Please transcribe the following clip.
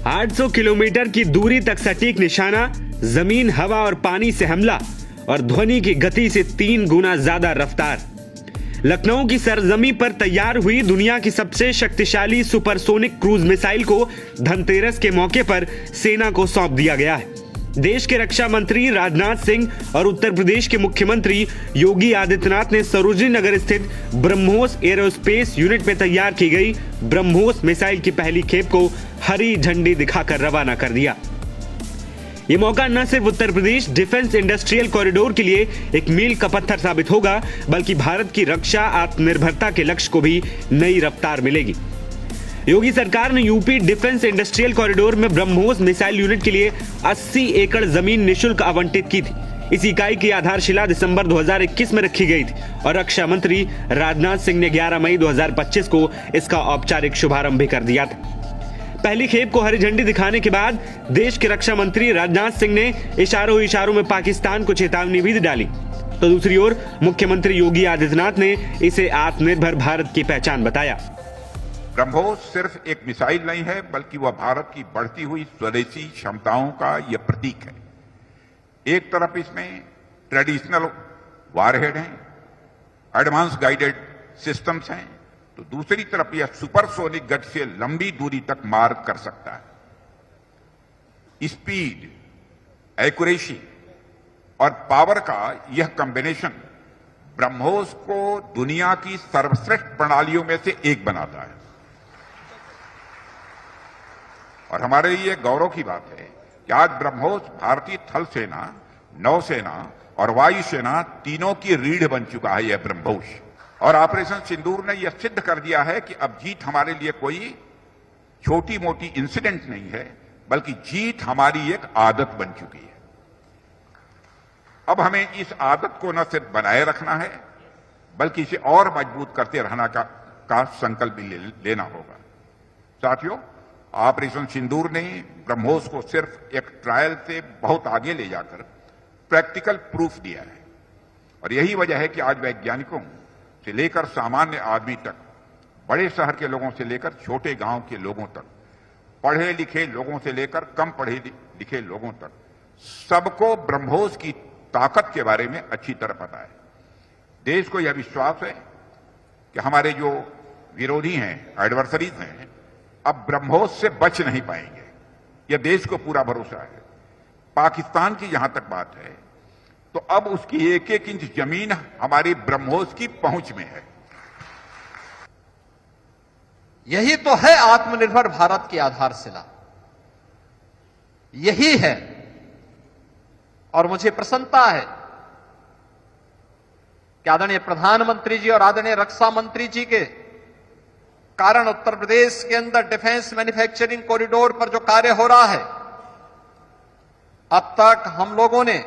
800 kilometre की दूरी तक सटीक निशाना, जमीन, हवा और पानी से हमला और ध्वनि की गति से 3 गुना ज्यादा रफ्तार। लखनऊ की सरजमी पर तैयार हुई दुनिया की सबसे शक्तिशाली सुपरसोनिक क्रूज मिसाइल को धनतेरस के मौके पर सेना को सौंप दिया गया है। देश के रक्षा मंत्री राजनाथ सिंह और उत्तर प्रदेश के मुख्यमंत्री योगी आदित्यनाथ ने सरोजनी नगर स्थित ब्रह्मोस एरोस्पेस यूनिट में तैयार की गई ब्रह्मोस मिसाइल की पहली खेप को हरी झंडी दिखाकर रवाना कर दिया। ये मौका न सिर्फ Uttar Pradesh defence industrial corridor के लिए एक मील का पत्थर साबित होगा, बल्कि भारत की रक्षा आत्मनिर्भरता के लक्ष्य को भी नई रफ्तार मिलेगी। योगी सरकार ने यूपी डिफेंस इंडस्ट्रियल कॉरिडोर में ब्रह्मोस मिसाइल यूनिट के लिए 80 एकड़ जमीन निशुल्क आवंटित की थी। इस इकाई की आधारशिला दिसंबर 2021 में रखी गई थी और रक्षा मंत्री राजनाथ सिंह ने 11 मई 2025 को इसका औपचारिक शुभारंभ भी कर दिया था। पहली खेप को हरी झंडी दिखाने के बाद देश के रक्षा मंत्री राजनाथ सिंह ने इशारों में पाकिस्तान को चेतावनी भी डाली, तो दूसरी ओर मुख्यमंत्री योगी आदित्यनाथ ने इसे आत्मनिर्भर भारत की पहचान बताया। ब्रह्मोस सिर्फ एक मिसाइल नहीं है, बल्कि वह भारत की बढ़ती हुई स्वदेशी क्षमताओं का यह प्रतीक है। एक तरफ इसमें ट्रेडिशनल वारहेड हैं, एडवांस गाइडेड सिस्टम्स हैं, तो दूसरी तरफ यह सुपरसोनिक गति से लंबी दूरी तक मार कर सकता है। स्पीड, एक्यूरेसी और पावर का यह कॉम्बिनेशन ब्रह्मोस को दुनिया की सर्वश्रेष्ठ प्रणालियों में से एक बनाता है। और हमारे लिए गौरव की बात है कि आज ब्रह्मोस भारतीय थल सेना, नौसेना और वायुसेना तीनों की रीढ़ बन चुका है। यह ब्रह्मोस और ऑपरेशन सिंदूर ने यह सिद्ध कर दिया है कि अब जीत हमारे लिए कोई छोटी मोटी इंसिडेंट नहीं है, बल्कि जीत हमारी एक आदत बन चुकी है। अब हमें इस आदत को न सिर्फ बनाए रखना है, बल्कि इसे और मजबूत करते रहना का संकल्प भी लेना होगा। साथियों, ऑपरेशन सिंदूर ने ब्रह्मोस को सिर्फ एक ट्रायल से बहुत आगे ले जाकर प्रैक्टिकल प्रूफ दिया है। और यही वजह है कि आज वैज्ञानिकों से लेकर सामान्य आदमी तक, बड़े शहर के लोगों से लेकर छोटे गांव के लोगों तक, पढ़े लिखे लोगों से लेकर कम पढ़े लिखे लोगों तक, सबको ब्रह्मोस की ताकत के बारे में अच्छी तरह पता है। देश को यह विश्वास है कि हमारे जो विरोधी हैं, एडवर्सरीज हैं, अब ब्रह्मोस से बच नहीं पाएंगे। यह देश को पूरा भरोसा है। पाकिस्तान की जहां तक बात है, तो अब उसकी एक एक इंच जमीन हमारी ब्रह्मोस की पहुंच में है। यही तो है आत्मनिर्भर भारत की आधारशिला, यही है। और मुझे प्रसन्नता है कि आदरणीय प्रधानमंत्री जी और आदरणीय रक्षा मंत्री जी के कारण उत्तर प्रदेश के अंदर डिफेंस मैन्युफैक्चरिंग कॉरिडोर पर जो कार्य हो रहा है, अब तक हम लोगों ने